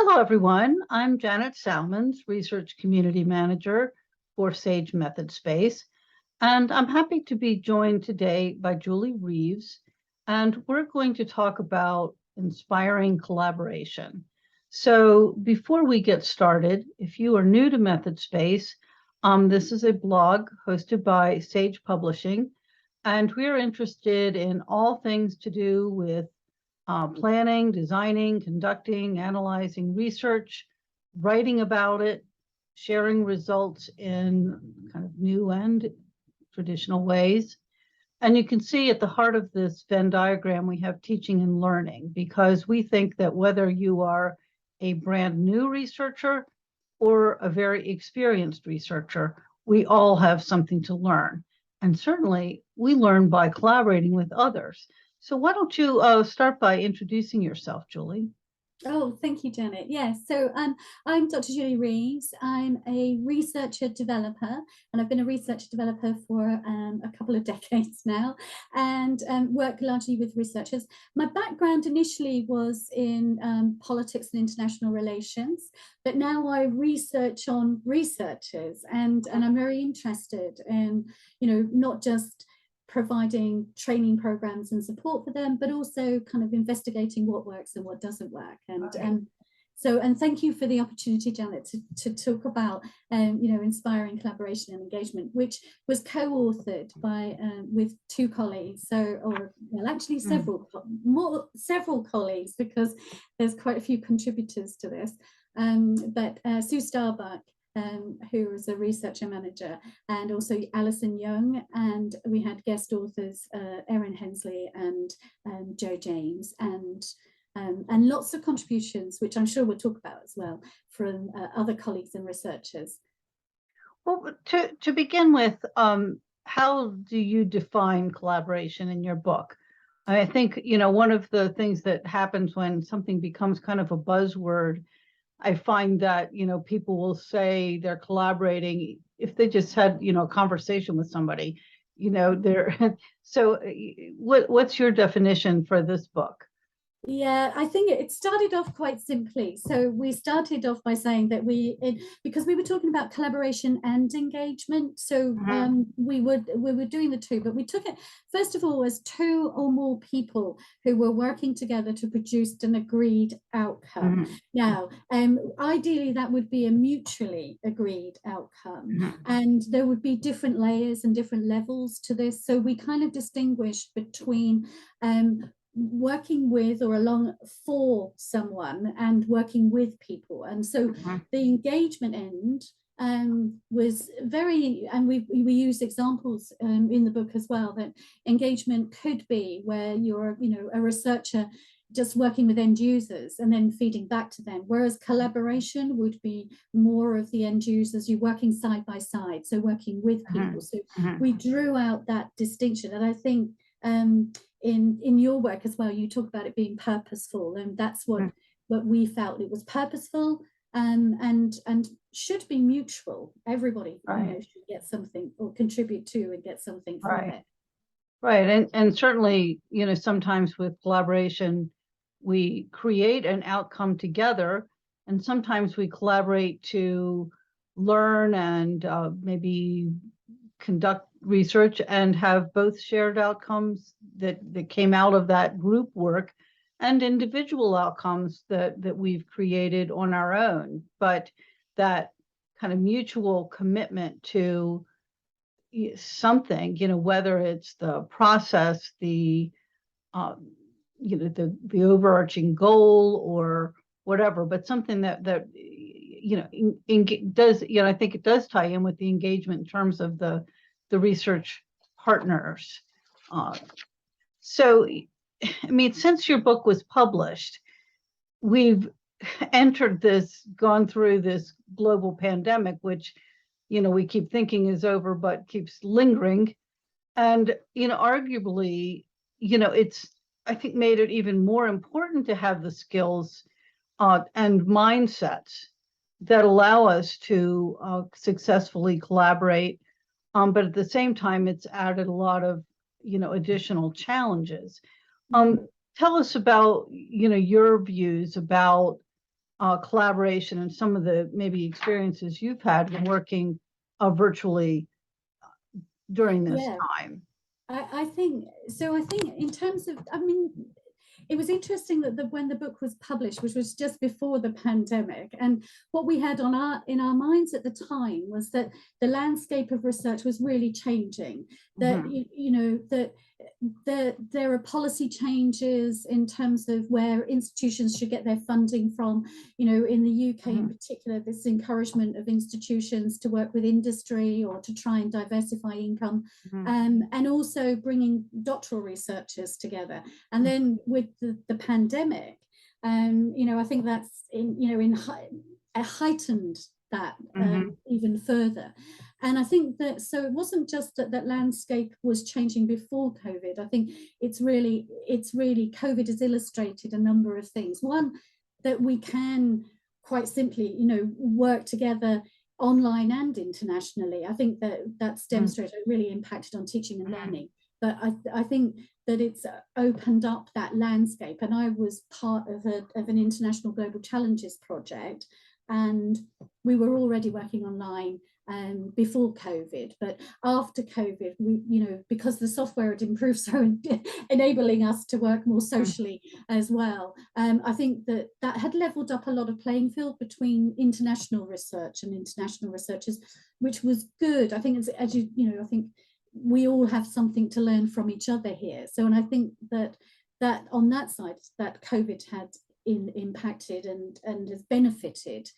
Hello, everyone. I'm Janet Salmons, Research Community Manager for Sage Method Space, and I'm happy to be joined today by Julie Reeves, and we're going to talk about inspiring collaboration. So before we get started, if you are new to Method Space, this is a blog hosted by Sage Publishing, and we're interested in all things to do with planning, designing, conducting, analyzing research, writing about it, sharing results in kind of new and traditional ways. And you can see at the heart of this Venn diagram, we have teaching and learning, because we think that whether you are a brand new researcher or a very experienced researcher, we all have something to learn. And certainly we learn by collaborating with others. So why don't you start by introducing yourself, Julie? Oh, thank you, Janet. Yes, I'm Dr. Julie Reeves. I'm a researcher developer, and I've been a researcher developer for a couple of decades now, and work largely with researchers. My background initially was in politics and international relations, but now I research on researchers, and I'm very interested in, not just providing training programs and support for them, but also kind of investigating what works and what doesn't work. And thank you for the opportunity, Janet, to talk about inspiring collaboration and engagement, which was co-authored by with two colleagues. Actually several colleagues, because there's quite a few contributors to this. But Sue Starbuck, who was a researcher manager, and also Alison Young, and we had guest authors Erin Hensley and Joe James, and lots of contributions, which I'm sure we'll talk about as well, from other colleagues and researchers. Well, to begin with, how do you define collaboration in your book? I think, one of the things that happens when something becomes kind of a buzzword, I find that, people will say they're collaborating if they just had, a conversation with somebody, they're, so what's your definition for this book? Yeah, I think it started off quite simply. So we started off by saying that because we were talking about collaboration and engagement. So we were doing the two, but we took it first of all as two or more people who were working together to produce an agreed outcome. Now, ideally that would be a mutually agreed outcome, and there would be different layers and different levels to this. So we kind of distinguished between working with or along for someone and working with people. And so the engagement end was very, and we use examples in the book as well, that engagement could be where you're, a researcher just working with end users and then feeding back to them, whereas collaboration would be more of the end users, you working side by side, so working with people. So we drew out that distinction, and I think in your work as well, you talk about it being purposeful, and that's what we felt. It was purposeful and should be mutual. Everybody should get something or contribute to and get something from it. Right, and certainly, sometimes with collaboration, we create an outcome together, and sometimes we collaborate to learn and maybe conduct research and have both shared outcomes that came out of that group work and individual outcomes that we've created on our own. But that kind of mutual commitment to something, whether it's the process, the the overarching goal or whatever, but something that does, I think it does tie in with the engagement in terms of the research partners. So, I mean, since your book was published, we've gone through this global pandemic, which, we keep thinking is over, but keeps lingering. And, arguably, it's, I think, made it even more important to have the skills and mindsets that allow us to successfully collaborate. But at the same time, it's added a lot of, additional challenges. Tell us about, your views about collaboration and some of the maybe experiences you've had in working virtually during this time. I think so. I think in terms of, I mean, it was interesting that when the book was published, which was just before the pandemic, and what we had in our minds at the time was that the landscape of research was really changing. That you know that there are policy changes in terms of where institutions should get their funding from. You know, in the UK in particular, this encouragement of institutions to work with industry or to try and diversify income, and also bringing doctoral researchers together. And then with the pandemic, you know, I think that's heightened that even further. And I think that, so it wasn't just that landscape was changing before COVID. I think it's really COVID has illustrated a number of things. One, that we can quite simply, you know, work together online and internationally. I think that that's demonstrated, really impacted on teaching and learning. But I think that it's opened up that landscape. And I was part of an international global challenges project, and we were already working online before COVID, but after COVID, we, you know, because the software had improved, so enabling us to work more socially as well. I think that had leveled up a lot of playing field between international research and international researchers, which was good. I think, as you know, I think we all have something to learn from each other here. So, and I think that on that side, that COVID had impacted and has benefited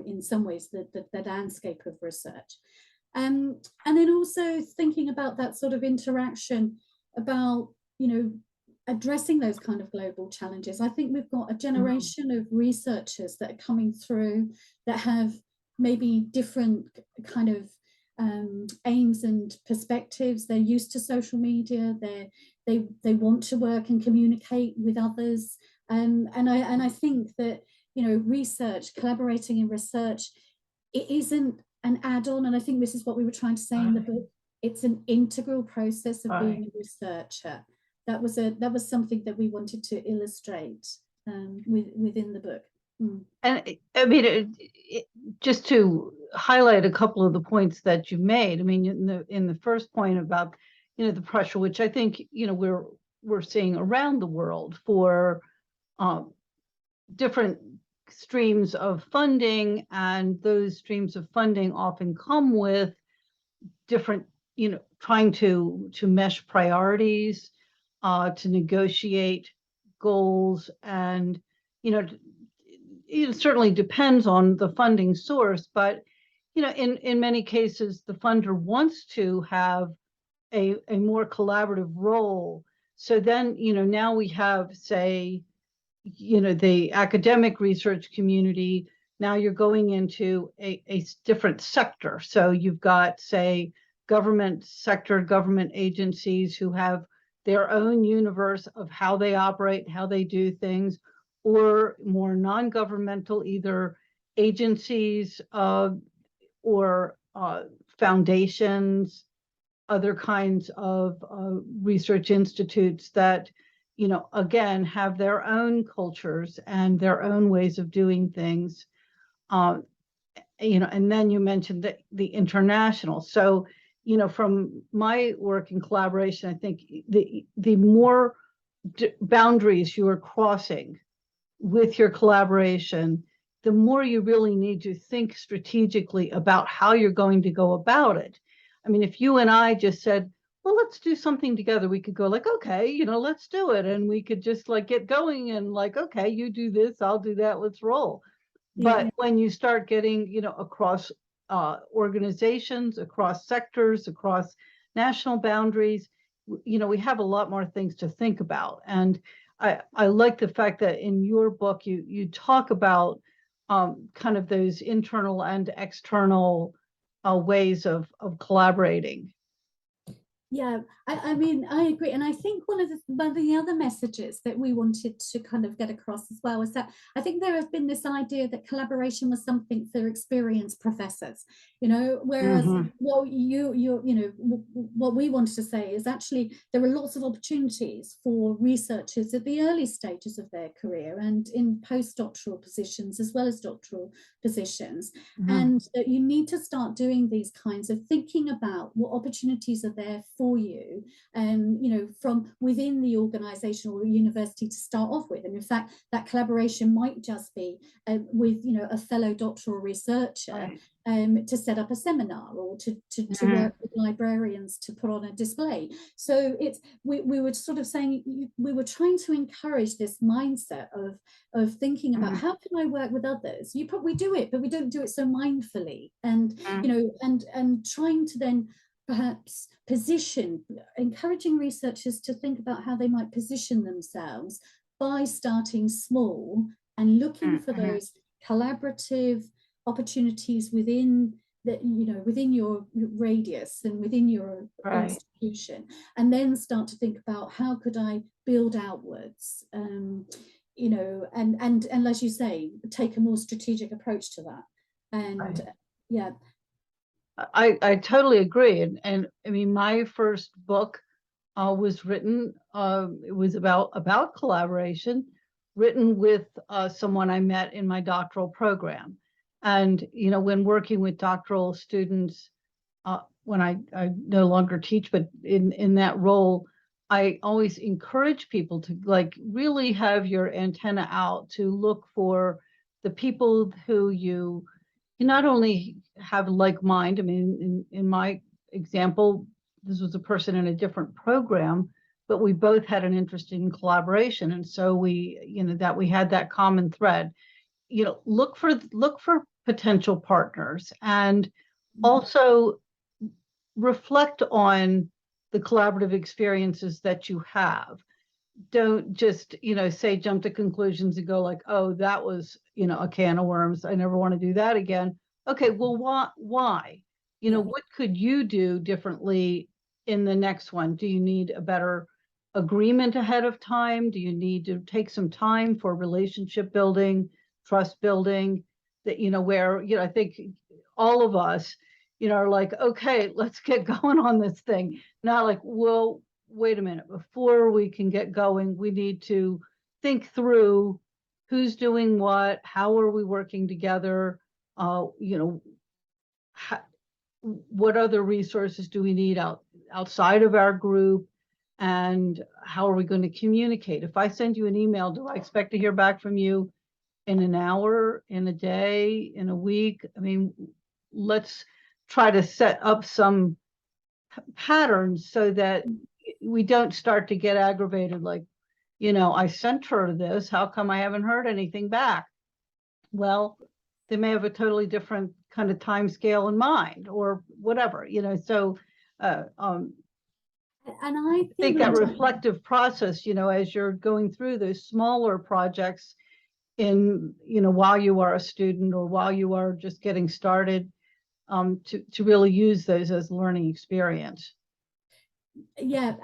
in some ways the landscape of research. And then also thinking about that sort of interaction about, you know, addressing those kind of global challenges. I think we've got a generation of researchers that are coming through that have maybe different kind of aims and perspectives. They're used to social media. They want to work and communicate with others. And I think that, you know, research, collaborating in research, it isn't an add-on. And I think this is what we were trying to say in the book. It's an integral process of being a researcher. That was something that we wanted to illustrate within the book. And I mean, just to highlight a couple of the points that you made. I mean, in the first point about, you know, the pressure, which I think, you know, we're seeing around the world for different streams of funding, and those streams of funding often come with different, you know, trying to mesh priorities, to negotiate goals, and, you know, it certainly depends on the funding source, but, you know, in many cases, the funder wants to have a more collaborative role. So then, you know, now we have, say, you know, the academic research community, now you're going into a different sector. So you've got, say, government sector, government agencies who have their own universe of how they operate, how they do things, or more non-governmental, either agencies or foundations, other kinds of research institutes that, you know, again, have their own cultures and their own ways of doing things. You know, and then you mentioned the international. So, you know, from my work in collaboration, I think the more boundaries you are crossing with your collaboration, the more you really need to think strategically about how you're going to go about it. I mean, if you and I just said, well, let's do something together, we could go like, okay, you know, let's do it. And we could just like get going and like, okay, you do this, I'll do that, let's roll. But when you start getting, you know, across organizations, across sectors, across national boundaries, you know, we have a lot more things to think about. And I like the fact that in your book, you talk about kind of those internal and external ways of collaborating. Yeah, I mean, I agree. And I think one of the other messages that we wanted to kind of get across as well is that I think there has been this idea that collaboration was something for experienced professors, you know, whereas, well, what we wanted to say is actually there are lots of opportunities for researchers at the early stages of their career and in postdoctoral positions as well as doctoral positions. And that you need to start doing these kinds of thinking about what opportunities are there for you, you know, from within the organization or university to start off with. And in fact, that collaboration might just be with, you know, a fellow doctoral researcher. Right. To set up a seminar or to work with librarians to put on a display. So it's we were sort of saying we were trying to encourage this mindset of thinking about how can I work with others. You probably do it, but we don't do it so mindfully, and you know, and trying to then perhaps encouraging researchers to think about how they might position themselves by starting small and looking for those collaborative opportunities within that, you know, within your radius and within your institution, and then start to think about how could I build outwards, you know, and as you say, take a more strategic approach to that. And yeah, I totally agree. And I mean, my first book was written, it was about collaboration, written with someone I met in my doctoral program. And, you know, when working with doctoral students, when I no longer teach, but in that role, I always encourage people to like really have your antenna out to look for the people who you not only have like mind. I mean, in my example, this was a person in a different program, but we both had an interest in collaboration, and so we, you know, that we had that common thread. You know, look for potential partners, and also reflect on the collaborative experiences that you have. Don't just, you know, say jump to conclusions and go like, oh, that was, you know, a can of worms, I never want to do that again. Okay, well, why, you know, what could you do differently in the next one? Do you need a better agreement ahead of time? Do you need to take some time for relationship building, trust building, that, you know, where, you know, I think all of us, you know, are like, okay, let's get going on this thing. Not like, well, wait a minute, before we can get going, we need to think through who's doing what, how are we working together, you know, what other resources do we need outside of our group, and how are we going to communicate? If I send you an email, do I expect to hear back from you in an hour, in a day, in a week? I mean, let's try to set up some patterns so that we don't start to get aggravated, like, you know, I sent her this, how come I haven't heard anything back? Well, they may have a totally different kind of time scale in mind or whatever, you know. So and I think that reflective process, you know, as you're going through those smaller projects in, you know, while you are a student or while you are just getting started, to really use those as learning experience. Yeah,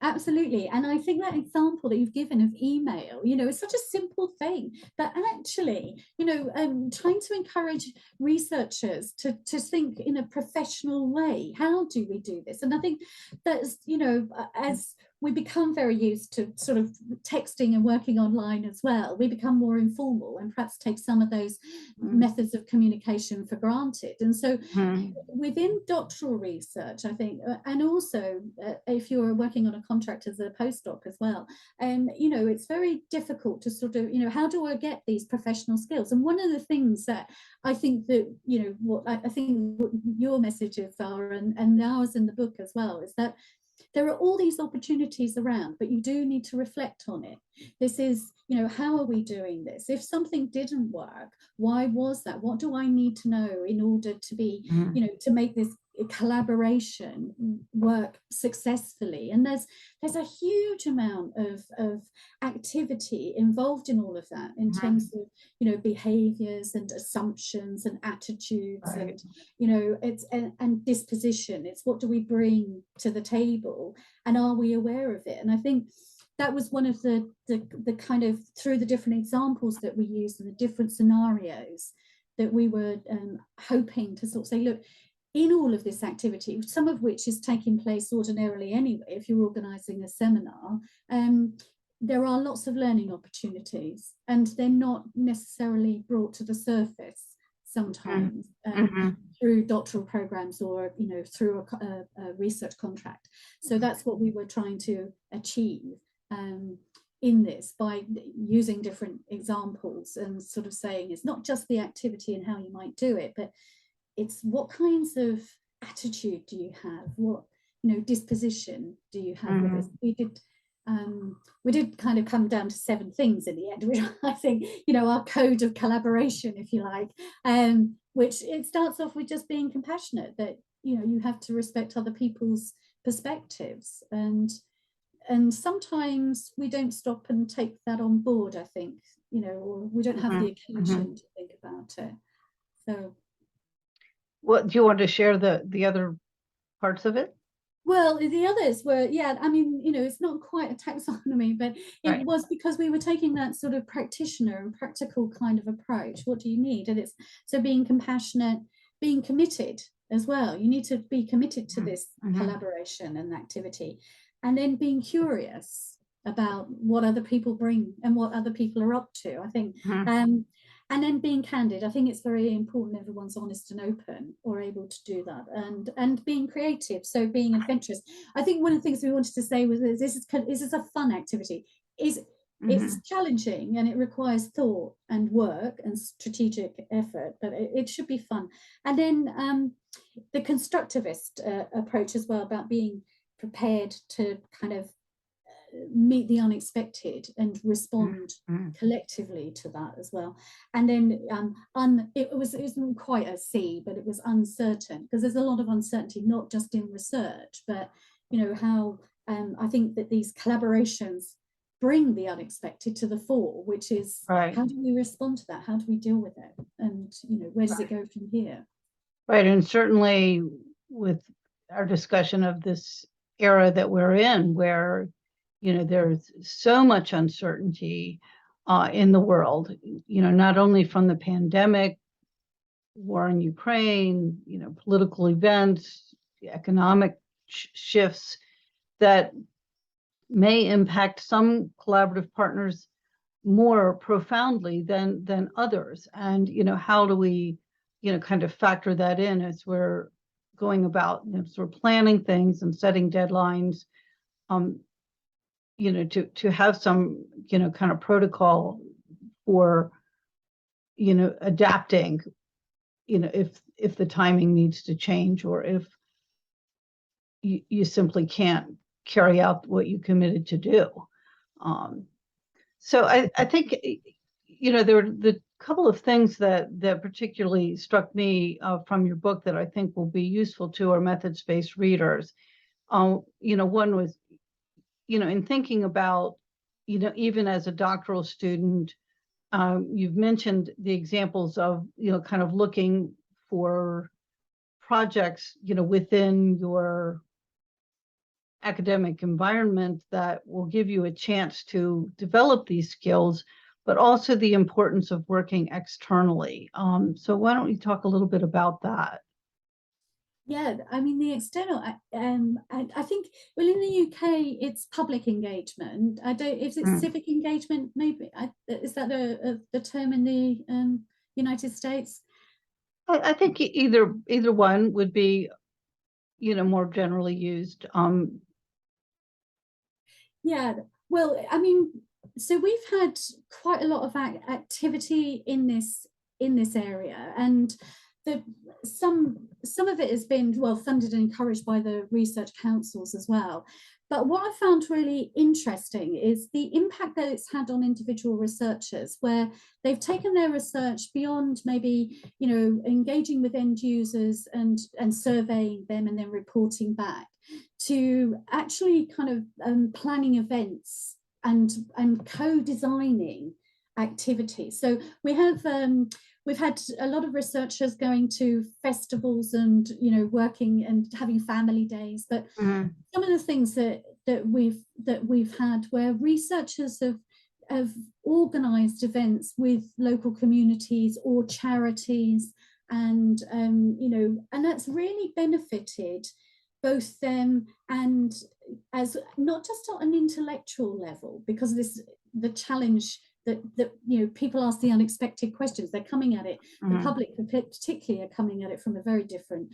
absolutely. And I think that example that you've given of email, you know, is such a simple thing, but actually, you know, trying to encourage researchers to think in a professional way. How do we do this? And I think that's, you know, as we become very used to sort of texting and working online as well, we become more informal and perhaps take some of those methods of communication for granted. And so within doctoral research, I think, and also if you're working on a contract as a postdoc as well, you know, it's very difficult to sort of, you know, how do I get these professional skills? And one of the things that I think that, you know, what I think what your messages are, and ours in the book as well, is that there are all these opportunities around, but you do need to reflect on it. This is, you know, how are we doing this? If something didn't work, why was that? What do I need to know in order to be, you know, to make this collaboration work successfully. And there's a huge amount of activity involved in all of that, in terms of, you know, behaviors and assumptions and attitudes, Right. and, you know, it's and disposition. It's what do we bring to the table, and are we aware of it? And I think that was one of the kind of, through the different examples that we used and the different scenarios, that we were hoping to sort of say, look, in all of this activity, some of which is taking place ordinarily anyway, if you're organising a seminar, there are lots of learning opportunities, and they're not necessarily brought to the surface sometimes through doctoral programs, or, you know, through a research contract. So that's what we were trying to achieve in this, by using different examples and sort of saying it's not just the activity and how you might do it, but it's what kinds of attitude do you have, what, you know, disposition do you have with this. We did kind of come down to 7 things in the end, which I think, you know, our code of collaboration, if you like, which it starts off with just being compassionate, that, you know, you have to respect other people's perspectives, and sometimes we don't stop and take that on board, I think, you know, or we don't have the occasion to think about it. So, what do you want to share the other parts of it? well, the others were, yeah, I mean, you know, it's not quite a taxonomy, but it was because we were taking that sort of practitioner and practical kind of approach. What do you need? And it's, so being compassionate, being committed as well. You need to be committed to this collaboration and activity, and then being curious about what other people bring and what other people are up to, I think. And then being candid. I think it's very important everyone's honest and open, or able to do that, and being creative, so being adventurous. I think one of the things we wanted to say was that this is a fun activity. It's challenging, and it requires thought and work and strategic effort, but it should be fun. And then the constructivist approach as well, about being prepared to kind of meet the unexpected and respond collectively to that as well. And then it wasn't quite a C, but it was uncertain, because there's a lot of uncertainty, not just in research, but, you know, how I think that these collaborations bring the unexpected to the fore, which is how do we respond to that? How do we deal with it? And, you know, where does it go from here? Right, and certainly with our discussion of this era that we're in, where, you know, there's so much uncertainty in the world, you know, not only from the pandemic, war in Ukraine, you know, political events, economic shifts that may impact some collaborative partners more profoundly than others. And, you know, how do we, you know, kind of factor that in as we're going about, you know, sort of planning things and setting deadlines, you know, to have some, you know, kind of protocol for, you know, adapting, you know, if the timing needs to change, or if you simply can't carry out what you committed to do. So I think, you know, there were the couple of things that particularly struck me from your book that I think will be useful to our methods-based readers. You know, one was, you know, in thinking about, you know, even as a doctoral student, you've mentioned the examples of, you know, kind of looking for projects, you know, within your academic environment that will give you a chance to develop these skills, but also the importance of working externally. So why don't you talk a little bit about that? Yeah, I mean, the external, I think, well, in the UK, it's public engagement. I don't, is it civic engagement? Maybe, is that the term in the United States? I think either one would be, you know, more generally used. Yeah, well, I mean, so we've had quite a lot of activity in this area, and some of it has been well funded and encouraged by the research councils as well. But what I found really interesting is the impact that it's had on individual researchers, where they've taken their research beyond maybe, engaging with end users and surveying them and then reporting back, to actually kind of planning events and co-designing activities. So we've had a lot of researchers going to festivals and working and having family days, but some of the things that we've had where researchers have organized events with local communities or charities, and and that's really benefited both them and, as not just on an intellectual level, because the challenge that people ask the unexpected questions. They're coming at it, the public particularly are coming at it from a very different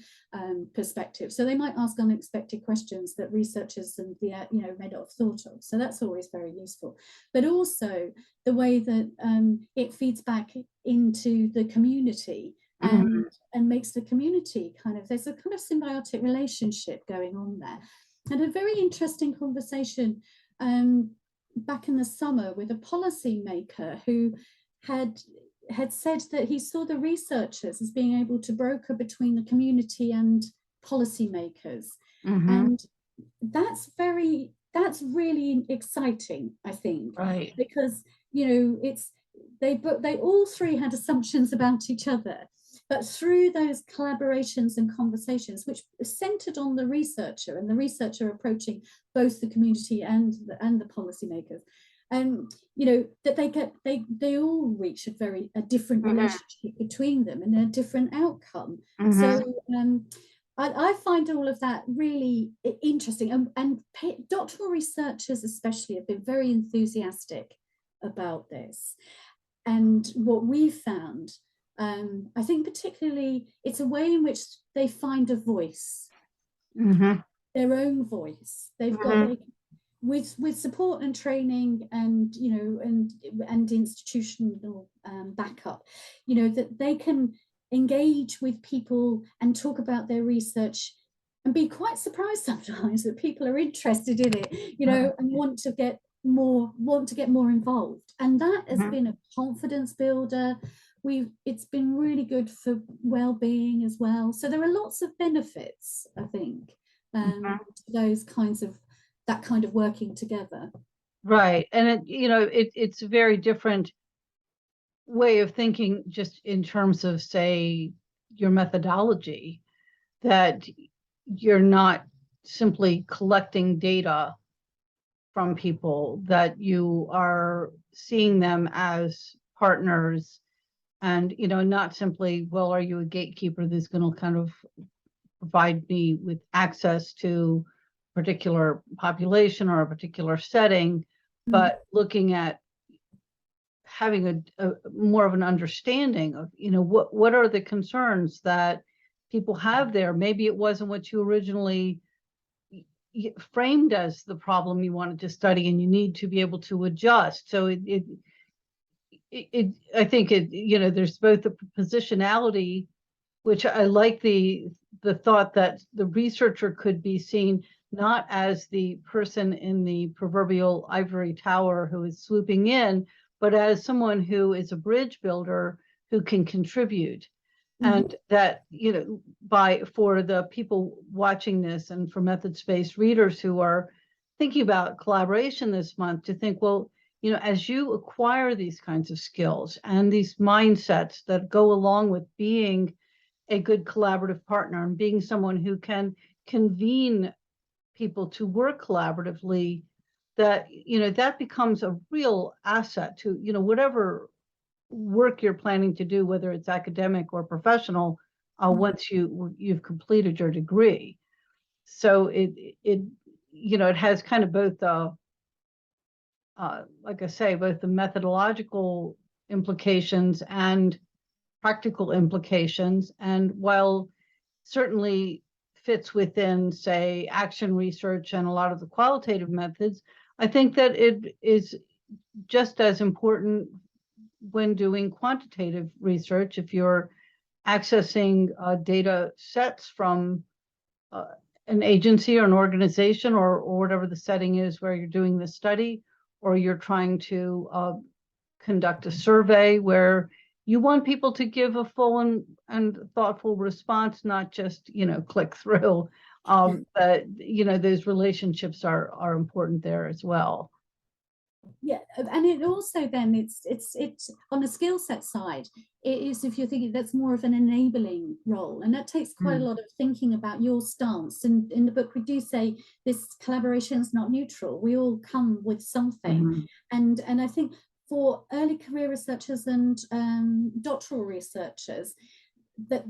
perspective. So they might ask unexpected questions that researchers and may not have thought of. So that's always very useful. But also the way that it feeds back into the community and makes the community there's a kind of symbiotic relationship going on there. And a very interesting conversation back in the summer with a policymaker who had said that he saw the researchers as being able to broker between the community and policymakers. And that's really exciting, I think, right, because they all three had assumptions about each other, but through those collaborations and conversations, which centered on the researcher and the researcher approaching both the community and the policymakers, that they all reach a different relationship between them and a different outcome. So I find all of that really interesting, and doctoral researchers especially have been very enthusiastic about this. And what we've found, I think particularly, it's a way in which they find a voice, their own voice. They've got with support and training and and institutional backup, that they can engage with people and talk about their research and be quite surprised sometimes that people are interested in it, and want to get more involved. And that has been a confidence builder. It's been really good for well-being as well. So there are lots of benefits, I think, to that kind of working together. right. And it's a very different way of thinking, just in terms of, say, your methodology, that you're not simply collecting data from people, that you are seeing them as partners, and not simply, well, are you a gatekeeper that's going to kind of provide me with access to a particular population or a particular setting, but looking at having a more of an understanding of what are the concerns that people have there. Maybe it wasn't what you originally framed as the problem you wanted to study, and you need to be able to adjust. So I think there's both the positionality, which I like, the thought that the researcher could be seen not as the person in the proverbial ivory tower who is swooping in, but as someone who is a bridge builder who can contribute. And that, for the people watching this, and for method space readers who are thinking about collaboration this month, to think, well, as you acquire these kinds of skills and these mindsets that go along with being a good collaborative partner and being someone who can convene people to work collaboratively, that that becomes a real asset to whatever work you're planning to do, whether it's academic or professional, once you've completed your degree. So it has kind of both like I say, both the methodological implications and practical implications. And while certainly fits within, say, action research and a lot of the qualitative methods, I think that it is just as important when doing quantitative research. If you're accessing data sets from an agency or an organization or whatever the setting is where you're doing the study, or you're trying to conduct a survey where you want people to give a full and thoughtful response, not just, click through. But, those relationships are important there as well. Yeah, and it also then it's on a skill set side, it is, if you're thinking, that's more of an enabling role, and that takes quite a lot of thinking about your stance. And in the book we do say this collaboration is not neutral, we all come with something. And I think for early career researchers and doctoral researchers, that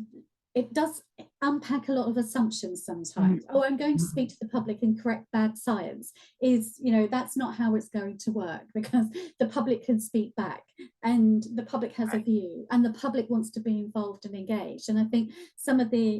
it does unpack a lot of assumptions sometimes. Oh, I'm going to speak to the public and correct bad science. That's not how it's going to work, because the public can speak back and the public has a view and the public wants to be involved and engaged. And I think some of the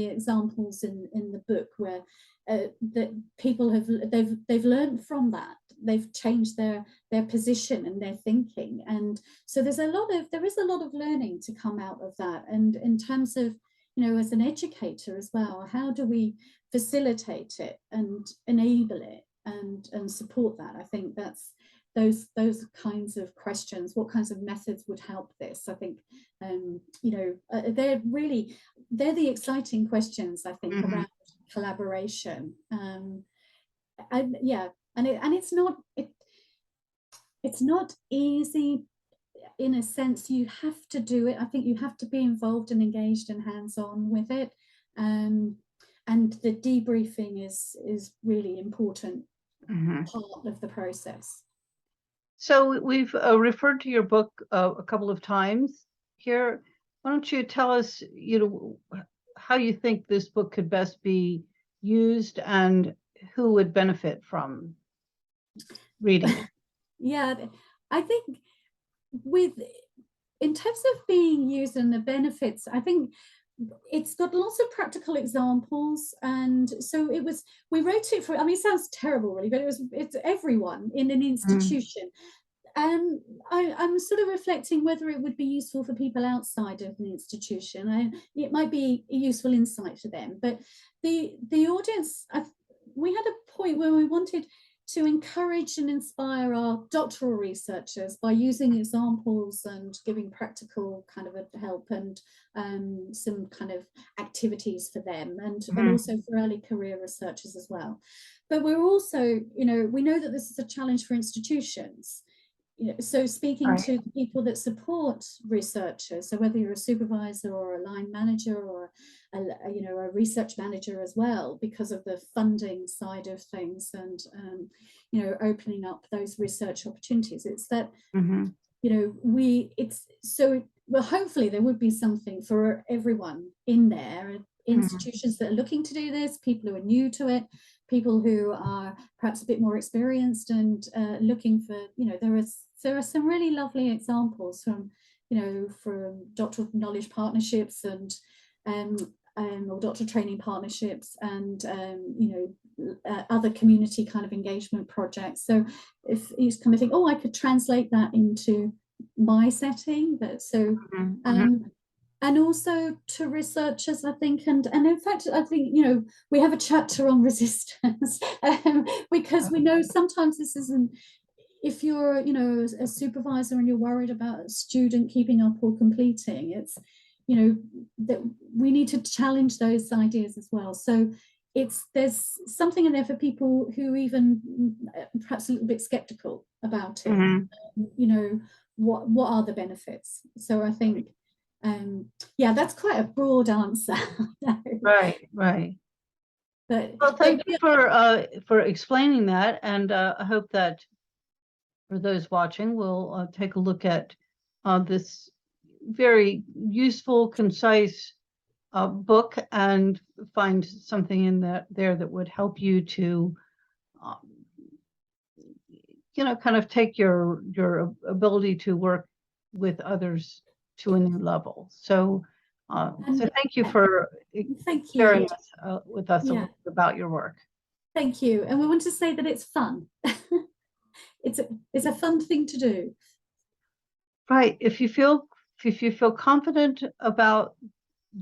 examples in the book where that people they've learned from that, they've changed their position and their thinking. And so there is a lot of learning to come out of that. And in terms of, as an educator as well, how do we facilitate it and enable it and support that? I think that's those kinds of questions. What kinds of methods would help this? I think they're the exciting questions, I think, around collaboration. It's not easy. In a sense, you have to do it. I think you have to be involved and engaged and hands-on with it. And the debriefing is really important part of the process. So we've referred to your book a couple of times here. Why don't you tell us, how you think this book could best be used and who would benefit from reading it? Yeah, I think in terms of being used and the benefits, I think it's got lots of practical examples. And so we wrote it for, it sounds terrible really, but it's everyone in an institution. And I'm sort of reflecting whether it would be useful for people outside of an institution. It might be a useful insight for them, but the audience, we had a point where we wanted to encourage and inspire our doctoral researchers by using examples and giving practical kind of a help and some kind of activities for them, and also for early career researchers as well. But we're also, we know that this is a challenge for institutions. So speaking to the people that support researchers, so whether you're a supervisor or a line manager or a research manager as well, because of the funding side of things and opening up those research opportunities, it's that hopefully there would be something for everyone in there. Institutions that are looking to do this, people who are new to it, people who are perhaps a bit more experienced and looking for, there are some really lovely examples from doctoral knowledge partnerships and or doctoral training partnerships and other community kind of engagement projects. So if you kind of think, oh, I could translate that into my setting, and also to researchers, I think, and in fact, I think, we have a chapter on resistance because we know sometimes this isn't, if you're, a supervisor and you're worried about a student keeping up or completing, it's, that we need to challenge those ideas as well. So there's something in there for people who even perhaps a little bit skeptical about it. What are the benefits? So I think, that's quite a broad answer. Right. But well, thank you for explaining that, and I hope that for those watching, we'll take a look at this very useful, concise book and find something in there that would help you to, kind of take your ability to work with others to a new level. So, so thank you for sharing with us a little bit about your work. Thank you, and we want to say that it's fun. It's a fun thing to do. Right. If you feel confident about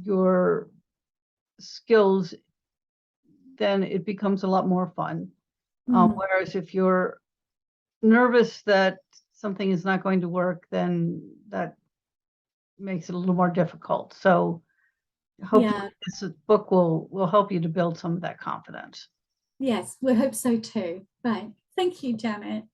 your skills, then it becomes a lot more fun. Mm. Whereas if you're nervous that something is not going to work, then that makes it a little more difficult. So hopefully Yeah. this book will help you to build some of that confidence. Yes, we hope so too. Right. Thank you, Janet.